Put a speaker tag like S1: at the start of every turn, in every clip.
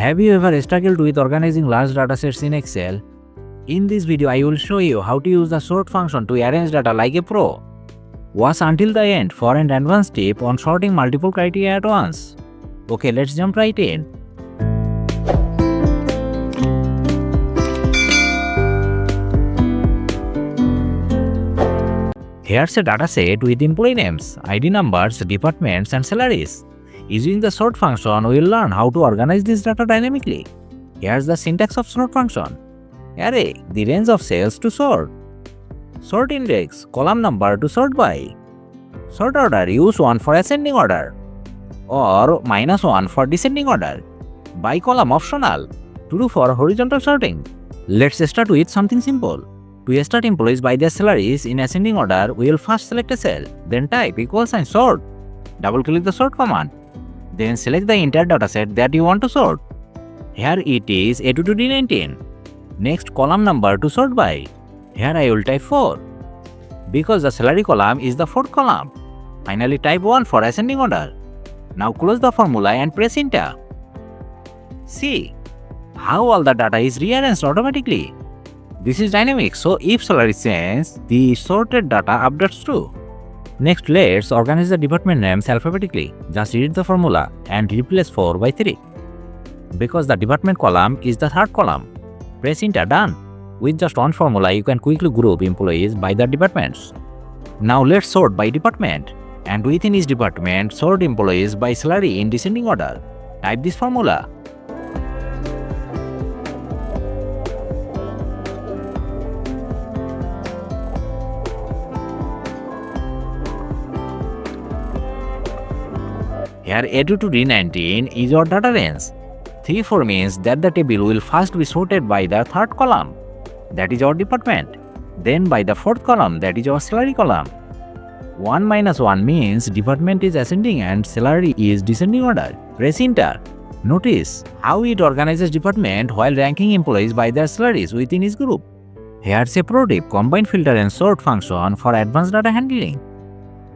S1: Have you ever struggled with organizing large datasets in Excel? In this video, I will show you how to use the sort function to arrange data like a pro. Watch until the end for an advanced tip on sorting multiple criteria at once. Okay, let's jump right in. Here's a dataset with employee names, ID numbers, departments, and salaries. Using the sort function, we will learn how to organize this data dynamically. Here's the syntax of sort function. Array, the range of cells to sort. Sort index, column number to sort by. Sort order, use 1 for ascending order or -1 for descending order. By column optional, to do for horizontal sorting. Let's start with something simple. To start employees by their salaries in ascending order, we will first select a cell, then type =, sort. Double-click the sort command. Then select the entire dataset that you want to sort. Here it is A2 to D19. Next, column number to sort by. Here I will type 4, because the salary column is the fourth column. Finally, type 1 for ascending order. Now close the formula and press enter. See how all the data is rearranged automatically. This is dynamic, so if salary changes, the sorted data updates too. Next, let's organize the department names alphabetically. Just read the formula and replace 4 by 3. Because the department column is the third column. Press enter, done. With just one formula, you can quickly group employees by their departments. Now let's sort by department. And within each department, sort employees by salary in descending order. Type this formula. Here A2 to D19 is your data range. 3-4 means that the table will first be sorted by the third column, that is our department, then by the fourth column, that is our salary column. 1 - 1 means department is ascending and salary is descending order. Press enter. Notice how it organizes department while ranking employees by their salaries within each group. Here's a pro tip: combine filter and sort function for advanced data handling.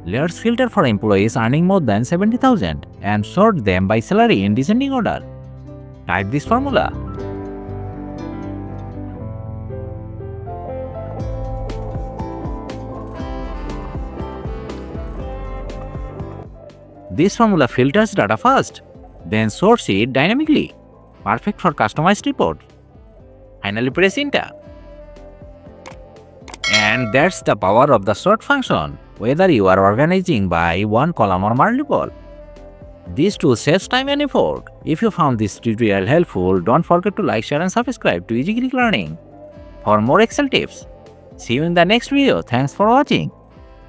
S1: Let's filter for employees earning more than 70,000 and sort them by salary in descending order. Type this formula. This formula filters data first, then sorts it dynamically. Perfect for customized report. Finally, press enter. And that's the power of the sort function, whether you are organizing by one column or multiple. This tool saves time and effort. If you found this tutorial helpful, don't forget to like, share and subscribe to Easy Greek Learning for more Excel tips. See you in the next video. Thanks for watching.